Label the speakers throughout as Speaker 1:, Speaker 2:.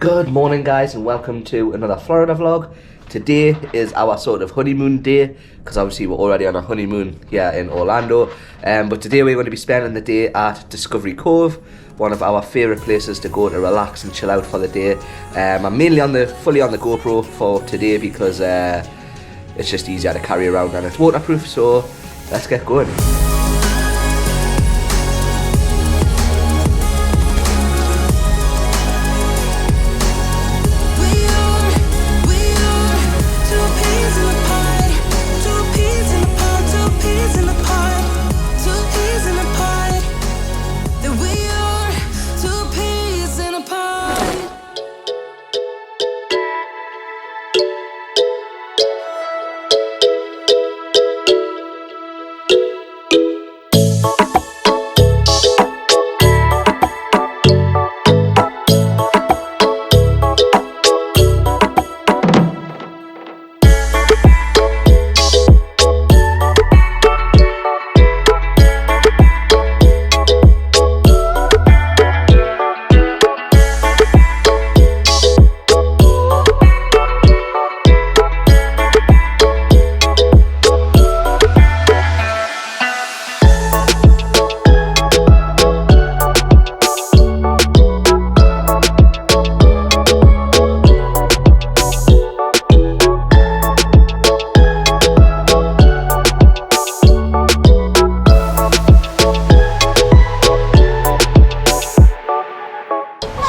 Speaker 1: Good morning guys and welcome to another Florida vlog. Today is our sort of honeymoon day because obviously we're already on a honeymoon here in Orlando, but today we're going to be spending the day at Discovery Cove, one of our favourite places to go to relax and chill out for the day. I'm mainly fully on the GoPro for today because it's just easier to carry around and it's waterproof, so let's get going.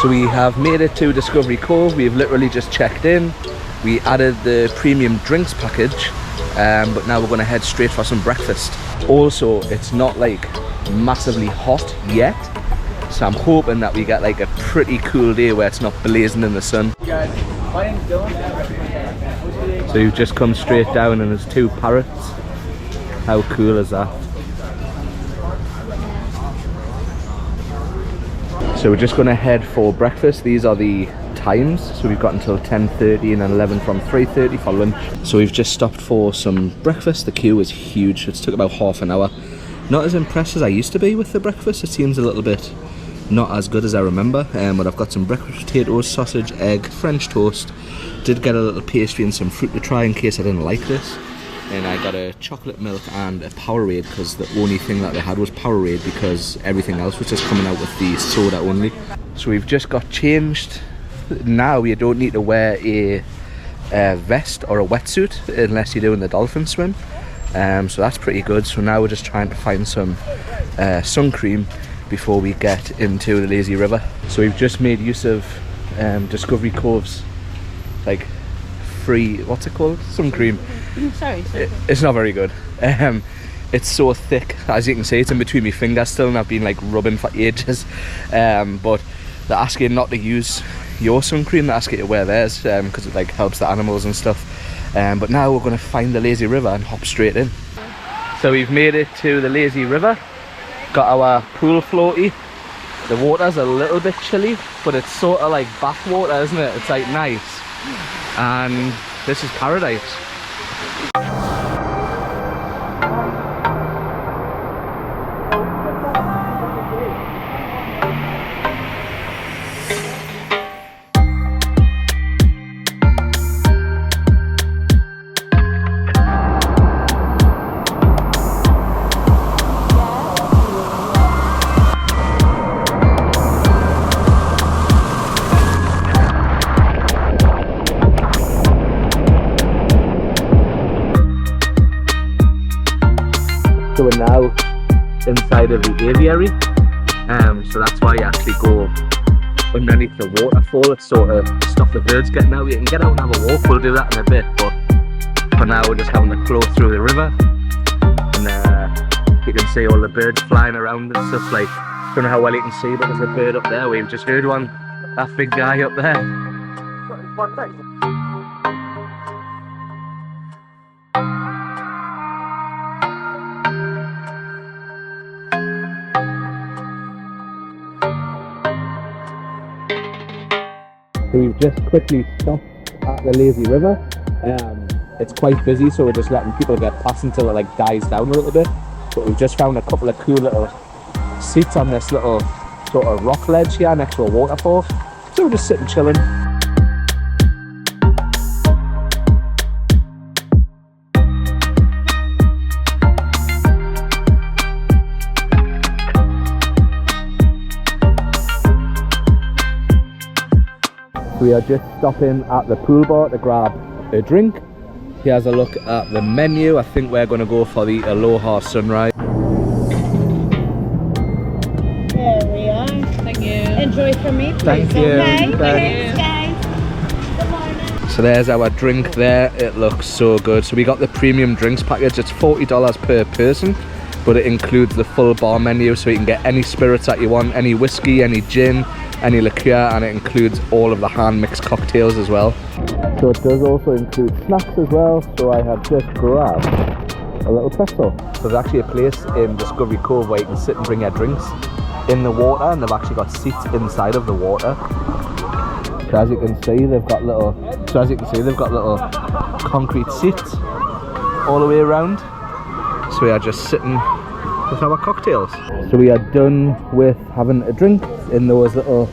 Speaker 1: So we have made it to Discovery Cove. We've literally just checked in. We added the premium drinks package, but now we're going to head straight for some breakfast. Also, it's not like massively hot yet, so I'm hoping that we get like a pretty cool day where it's not blazing in the sun. So you've just come straight down and there's two parrots. How cool is that? So we're just going to head for breakfast. These are the times. So we've got until 10:30 and then 11 from 3:30 for lunch. So we've just stopped for some breakfast. The queue is huge. It's took about half an hour. Not as impressed as I used to be with the breakfast. It seems a little bit not as good as I remember. But I've got some breakfast potatoes, sausage, egg, French toast. Did get a little pastry and some fruit to try in case I didn't like this. And I got a chocolate milk and a Powerade because the only thing that they had was Powerade because everything else was just coming out with the soda only. So we've just got changed. Now you don't need to wear a vest or a wetsuit unless you're doing the dolphin swim. So that's pretty good. So now we're just trying to find some sun cream before we get into the lazy river. So we've just made use of Discovery Cove's like free, what's it called? Sun cream.
Speaker 2: Sorry.
Speaker 1: It's not very good. It's so thick, as you can see. It's in between my fingers still and I've been like rubbing for ages. But they're asking not to use your sun cream, they're asking to wear theirs because it like helps the animals and stuff. But now we're going to find the lazy river and hop straight in. So we've made it to the lazy river. Got our pool floaty. The water's a little bit chilly, but it's sort of like bath water, isn't it? It's like nice. And this is paradise. So we're now inside of the aviary, so that's why you actually go underneath the waterfall. It's sort of stop the birds getting out. You can get out and have a walk, we'll do that in a bit, but for now we're just having to flow through the river, and you can see all the birds flying around and stuff. Like, don't know how well you can see, but there's a bird up there. We've just heard one, that big guy up there. So we've just quickly stopped at the lazy river. It's quite busy, so we're just letting people get past until it like dies down a little bit. But we've just found a couple of cool little seats on this little sort of rock ledge here next to a waterfall. So we're just sitting chilling. So we are just stopping at the pool bar to grab a drink. Here's a look at the menu. I think we're going to go for the Aloha Sunrise.
Speaker 2: There we are.
Speaker 3: Thank you.
Speaker 2: Enjoy from me, please.
Speaker 1: Thank you.
Speaker 2: Okay.
Speaker 1: Thanks.
Speaker 2: Thanks, guys. Good morning.
Speaker 1: So there's our drink there. It looks so good. So we got the premium drinks package. It's $40 per person, but it includes the full bar menu, so you can get any spirits that you want, any whiskey, any gin, any liqueur, and it includes all of the hand mixed cocktails as well. So it does also include snacks as well. So I have just grabbed a little pretzel. So there's actually a place in Discovery Cove where you can sit and bring your drinks in the water, and they've actually got seats inside of the water. So as you can see, they've got little concrete seats all the way around. So we are just sitting with our cocktails. So we are done with having a drink in those little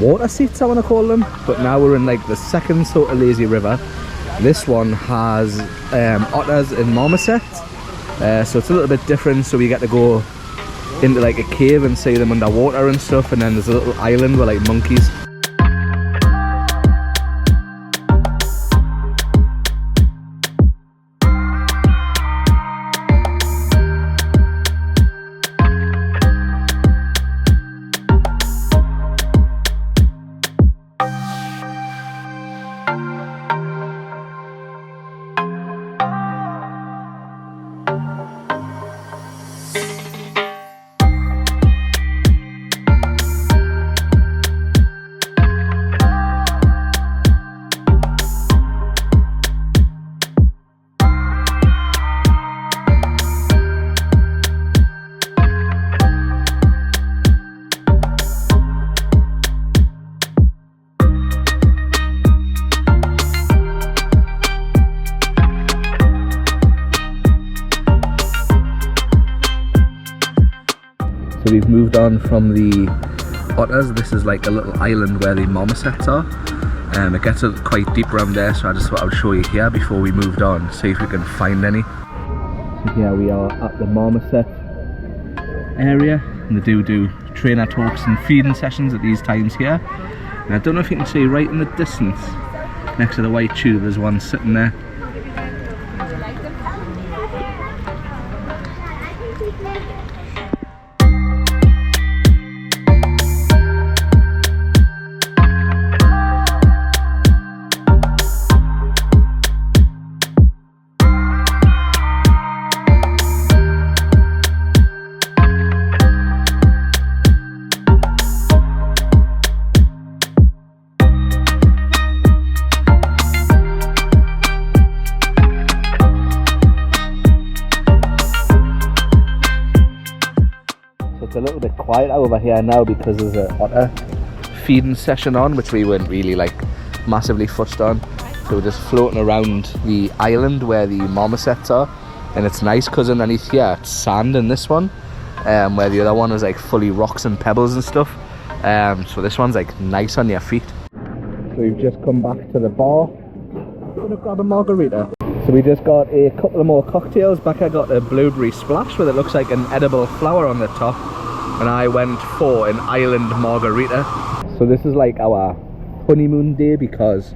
Speaker 1: water seats, I want to call them. But now we're in like the second sort of lazy river. This one has otters and marmosets, so it's a little bit different. So we get to go into like a cave and see them underwater and stuff, and then there's a little island with like monkeys. So we've moved on from the otters. This is like a little island where the marmosets are. It gets quite deep around there, so I just thought I would show you here before we moved on, see if we can find any. So here we are at the marmoset area, and they do trainer talks and feeding sessions at these times here. And I don't know if you can see right in the distance, next to the white tube, there's one sitting there. It's a little bit quiet over here now because there's an otter feeding session on, which we weren't really like massively fussed on. So we're just floating around the island where the marmosets are, and it's nice because underneath here it's sand in this one, where the other one is like fully rocks and pebbles and stuff. So this one's like nice on your feet. So we've just come back to the bar. I'm gonna grab a margarita. So we just got a couple of more cocktails. Becca got a blueberry splash with it looks like an edible flower on the top, and I went for an island margarita. So this is like our honeymoon day because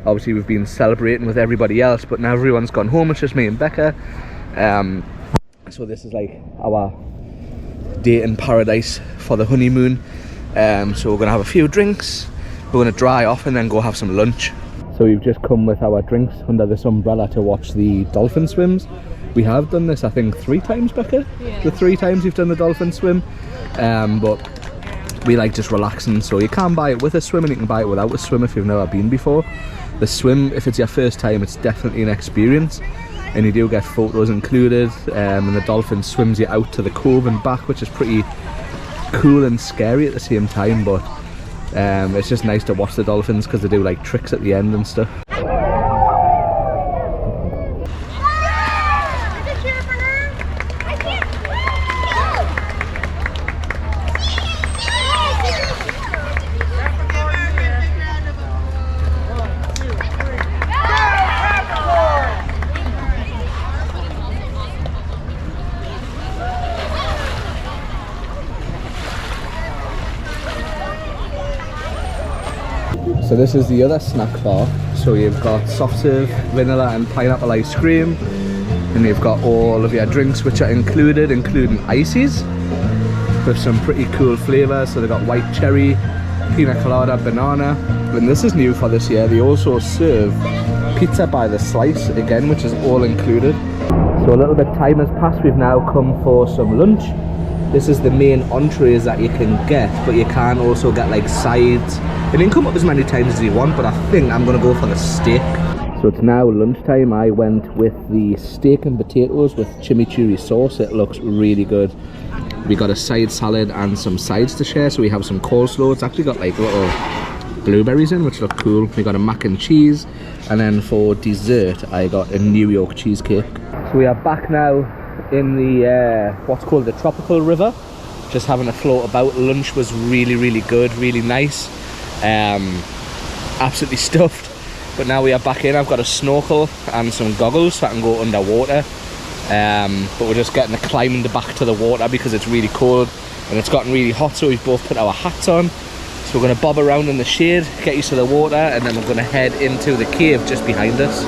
Speaker 1: obviously we've been celebrating with everybody else, but now everyone's gone home. It's just me and Becca. So this is like our day in paradise for the honeymoon. So we're gonna have a few drinks, we're gonna dry off, and then go have some lunch. So we've just come with our drinks under this umbrella to watch the dolphin swims. We have done this I think 3 times, Becca? Yeah. The 3 times we've done the dolphin swim. But we like just relaxing, so you can buy it with a swim and you can buy it without a swim if you've never been before. The swim, if it's your first time, it's definitely an experience, and you do get photos included, and the dolphin swims you out to the cove and back, which is pretty cool and scary at the same time, but it's just nice to watch the dolphins because they do like tricks at the end and stuff. So this is the other snack bar. So you've got soft serve, vanilla and pineapple ice cream. And you've got all of your drinks which are included, including ices with some pretty cool flavours. So they've got white cherry, pina colada, banana. And this is new for this year. They also serve pizza by the slice again, which is all included. So a little bit time has passed. We've now come for some lunch. This is the main entrees that you can get, but you can also get like sides. It didn't come up as many times as you want, but I think I'm gonna go for the steak. So it's now lunchtime. I went with the steak and potatoes with chimichurri sauce. It looks really good. We got a side salad and some sides to share. So we have some coleslaw. It's actually got like little blueberries in, which look cool. We got a mac and cheese, and then for dessert I got a New York cheesecake. So we are back now in the what's called the tropical river, just having a float about. Lunch was really good, really nice. Absolutely stuffed, but now we are back in. I've got a snorkel and some goggles so I can go underwater, but we're just getting climbing back to the water because it's really cold and it's gotten really hot, so we've both put our hats on. So we're going to bob around in the shade, get used to the water, and then we're going to head into the cave just behind us.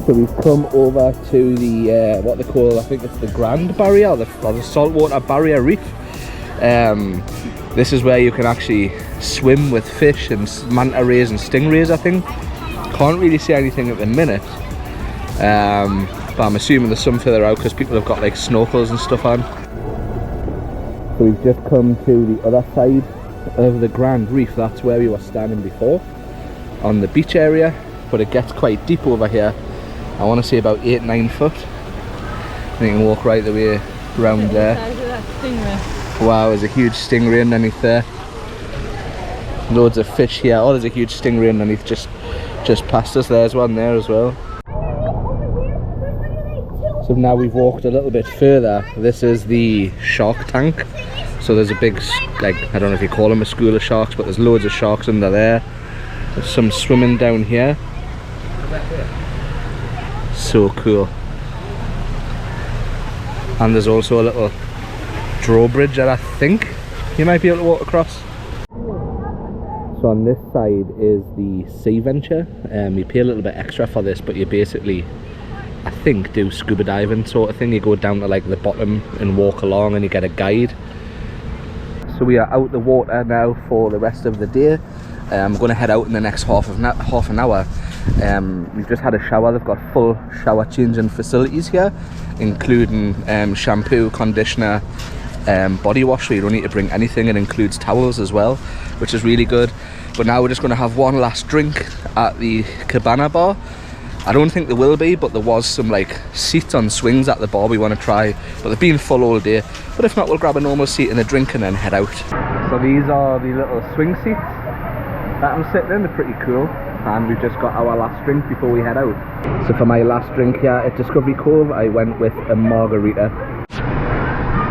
Speaker 1: So we've come over to the what they call, I think it's the Grand Barrier, or the saltwater barrier reef. This is where you can actually swim with fish and manta rays and stingrays, I think. Can't really see anything at the minute, but I'm assuming there's some further out because people have got like snorkels and stuff on. So we've just come to the other side of the Grand Reef. That's where we were standing before, on the beach area, but it gets quite deep over here. I want to say about 8-9 foot. And you can walk right the way around there. Wow, there's a huge stingray underneath there. Loads of fish here. Oh, there's a huge stingray underneath just past us. There's one there as well. So now we've walked a little bit further. This is the shark tank. So there's a big, like, I don't know if you call them a school of sharks, but there's loads of sharks under there. There's some swimming down here. So cool. And there's also a little drawbridge that I think you might be able to walk across. So on this side is the sea venture. You pay a little bit extra for this, but you basically, I think, do scuba diving sort of thing. You go down to like the bottom and walk along and you get a guide. So we are out the water now for the rest of the day. I'm going to head out in the next half an hour. We've just had a shower. They've got full shower changing facilities here, including shampoo, conditioner, body wash, so you don't need to bring anything. It includes towels as well, which is really good. But now we're just going to have one last drink at the cabana bar. I don't think there will be, but there was some like seats on swings at the bar we want to try, but they've been full all day. But if not, we'll grab a normal seat and a drink and then head out. So these are the little swing seats that I'm sitting in. They're pretty cool, and we've just got our last drink before we head out. So for my last drink here at Discovery Cove, I went with a margarita,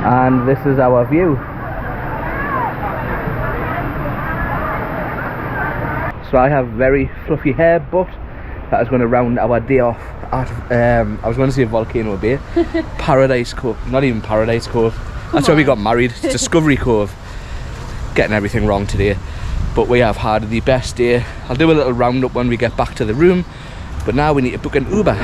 Speaker 1: and this is our view. So I have very fluffy hair, but that is going to round our day off at, I was going to say Volcano Bay, Paradise Cove, not even Paradise Cove. That's where we got married, it's Discovery Cove. Getting everything wrong today, but we have had the best day. I'll do a little roundup when we get back to the room, but now we need to book an Uber.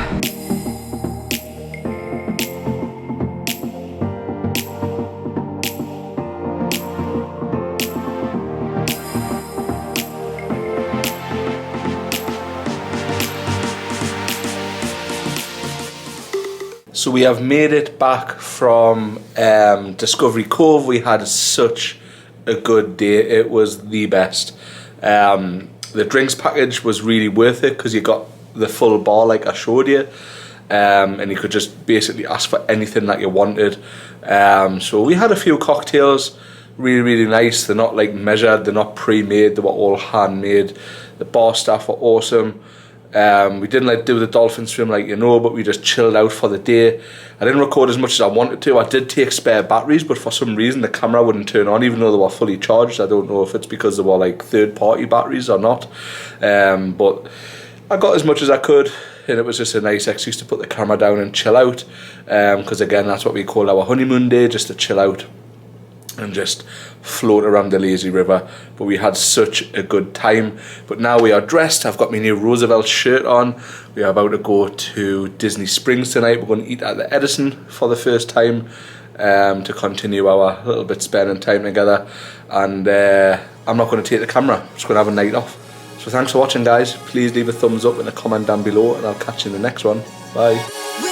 Speaker 1: So we have made it back from Discovery Cove. We had such a good day. It was the best. The drinks package was really worth it because you got the full bar like I showed you, and you could just basically ask for anything that you wanted. So we had a few cocktails, really nice. They're not like measured, they're not pre-made, they were all handmade. The bar staff were awesome. We didn't like do the dolphin swim like you know, but we just chilled out for the day. I didn't record as much as I wanted to. I did take spare batteries, but for some reason the camera wouldn't turn on even though they were fully charged. I don't know if it's because they were like third-party batteries or not, but I got as much as I could, and it was just a nice excuse to put the camera down and chill out, because again, that's what we call our honeymoon day, just to chill out and just float around the lazy river. But we had such a good time. But now we are dressed. I've got my new Roosevelt shirt on. We are about to go to Disney Springs tonight. We're going to eat at the Edison for the first time, to continue our little bit spending time together. And I'm not going to take the camera, I'm just going to have a night off. So thanks for watching, guys. Please leave a thumbs up and a comment down below, and I'll catch you in the next one. Bye.